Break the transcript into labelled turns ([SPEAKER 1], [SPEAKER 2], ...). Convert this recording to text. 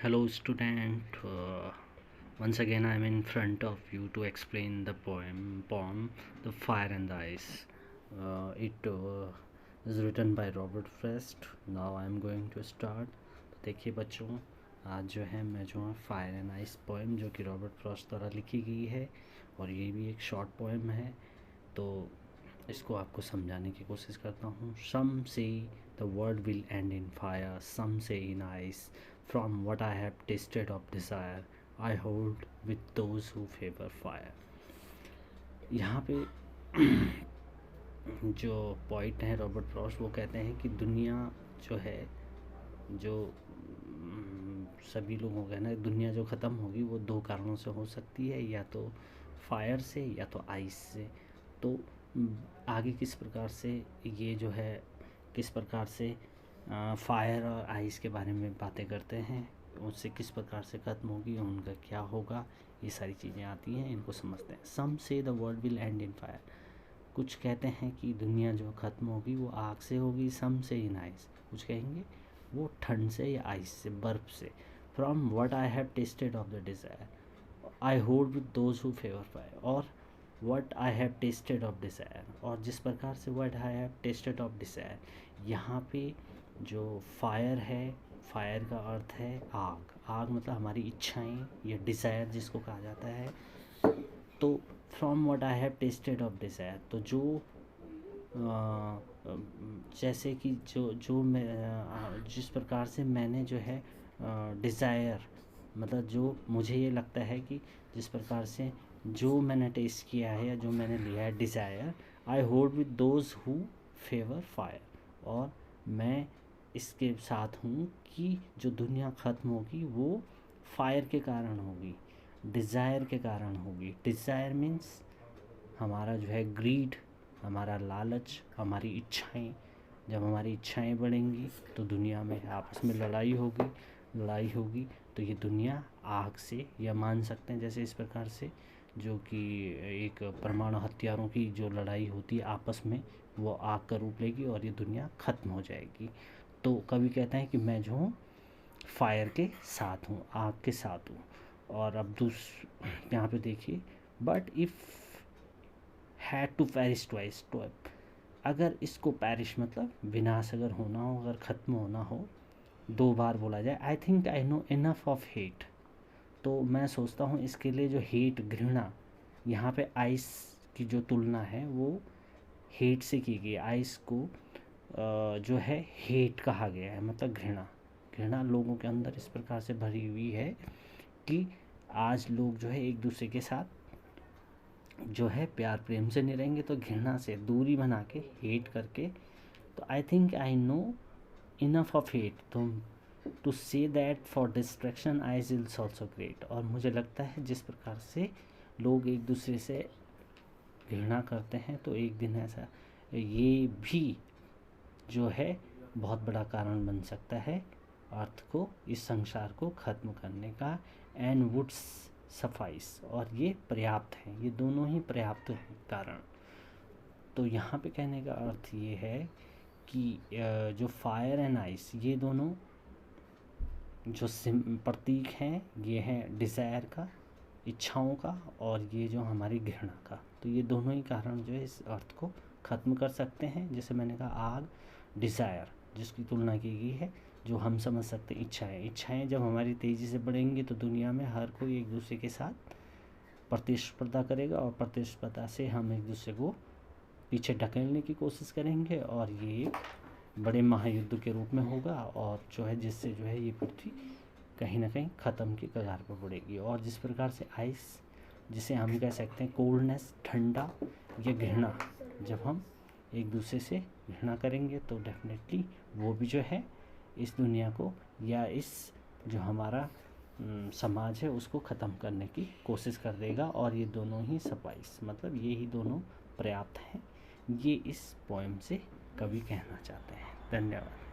[SPEAKER 1] Hello, student. Once again, I'm in front of you to explain the poem "The Fire and the Ice." It is written by Robert Frost. Now I'm going to start. तो देखिए बच्चों, आज जो है मैं जो है fire and ice poem जो कि रॉबर्ट फ्रॉस्ट द्वारा लिखी गई है, और ये भी एक शॉर्ट पोएम है, तो इसको आपको समझाने की कोशिश करता हूँ. Some say the world will end in fire, some say in ice. From what I have tasted of desire, I hold with those who favor fire. यहाँ पे जो पॉइंट है रॉबर्ट फ्रॉस्ट, वो कहते हैं कि दुनिया जो है, जो सभी लोगों का ना, दुनिया जो ख़त्म होगी वो दो कारणों से हो सकती है, या तो फायर से या तो आइस से. तो आगे किस प्रकार से ये जो है, किस प्रकार से फायर और आइस के बारे में बातें करते हैं, उससे किस प्रकार से ख़त्म होगी, उनका क्या होगा, ये सारी चीज़ें आती हैं, इनको समझते हैं. सम से the world will and in fire. कुछ कहते हैं कि दुनिया जो ख़त्म होगी वो आग से होगी. सम से इन आइस. कुछ कहेंगे वो ठंड से या आइस से, बर्फ़ से. From what I have tasted of the desire, I hold with those who favour fire. और what I have tasted of desire, और जिस प्रकार से what I have tasted of desire, यहाँ पे जो फायर है, फायर का अर्थ है आग. आग मतलब हमारी इच्छाएं, या डिज़ायर जिसको कहा जाता है. तो from what I have tasted of desire, तो जो जैसे कि जो मैं जिस प्रकार से मैंने जो है डिज़ायर, मतलब जो मुझे ये लगता है कि जिस प्रकार से जो मैंने टेस्ट किया है या जो मैंने लिया है desire, I hold with those who favour fire. और मैं इसके साथ हूँ कि जो दुनिया ख़त्म होगी वो फायर के कारण होगी, डिज़ायर के कारण होगी. डिज़ायर मीन्स हमारा जो है ग्रीड, हमारा लालच, हमारी इच्छाएं. जब हमारी इच्छाएं बढ़ेंगी तो दुनिया में आपस में लड़ाई होगी. तो ये दुनिया आग से, या मान सकते हैं जैसे इस प्रकार से जो कि एक परमाणु हथियारों की जो लड़ाई होती है आपस में, वो आग का रूप लेगी और ये दुनिया ख़त्म हो जाएगी. तो कवि कहता है कि मैं जो हूँ फायर के साथ हूँ, आग के साथ हूँ. और अब यहाँ पे देखिए, but if had to perish twice, अगर इसको पेरिश मतलब विनाश अगर होना हो, अगर ख़त्म होना हो, दो बार बोला जाए, आई think I know enough of hate. तो मैं सोचता हूँ इसके लिए जो हेट, घृणा, यहाँ पे आइस की जो तुलना है वो हेट से की गई. आइस को जो है हेट कहा गया है, मतलब घृणा. घृणा लोगों के अंदर इस प्रकार से भरी हुई है कि आज लोग जो है एक दूसरे के साथ जो है प्यार प्रेम से नहीं रहेंगे, तो घृणा से दूरी बना के, हेट करके. तो I think I know enough of hate to say that for distraction eyes is also great. और मुझे लगता है जिस प्रकार से लोग एक दूसरे से घृणा करते हैं, तो एक दिन ऐसा ये भी जो है बहुत बड़ा कारण बन सकता है अर्थ को, इस संसार को ख़त्म करने का. एंड वुड सफाइस, और ये पर्याप्त है, ये दोनों ही पर्याप्त हैं कारण. तो यहाँ पे कहने का अर्थ ये है कि जो फायर एंड आइस, ये दोनों जो प्रतीक हैं, ये हैं डिज़ायर का, इच्छाओं का, और ये जो हमारी घृणा का. तो ये दोनों ही कारण जो है इस अर्थ को ख़त्म कर सकते हैं. जैसे मैंने कहा आग, डिज़ायर जिसकी तुलना की गई है, जो हम समझ सकते हैं इच्छाएं जब हमारी तेज़ी से बढ़ेंगी तो दुनिया में हर कोई एक दूसरे के साथ प्रतिस्पर्धा करेगा, और प्रतिस्पर्धा से हम एक दूसरे को पीछे ढकेलने की कोशिश करेंगे, और ये एक बड़े महायुद्ध के रूप में होगा, और जो है जिससे जो है ये पृथ्वी कहीं ना कहीं ख़त्म की कगार पर बढ़ेगी. और जिस प्रकार से आइस, जिसे हम कह सकते हैं कोल्डनेस, ठंडा, या घृणा, जब हम एक दूसरे से घृणा करेंगे तो डेफिनेटली वो भी जो है इस दुनिया को, या इस जो हमारा समाज है उसको ख़त्म करने की कोशिश कर देगा. और ये दोनों ही सफाइस, मतलब ये ही दोनों पर्याप्त हैं, ये इस पोएम से कवि कहना चाहते हैं. धन्यवाद.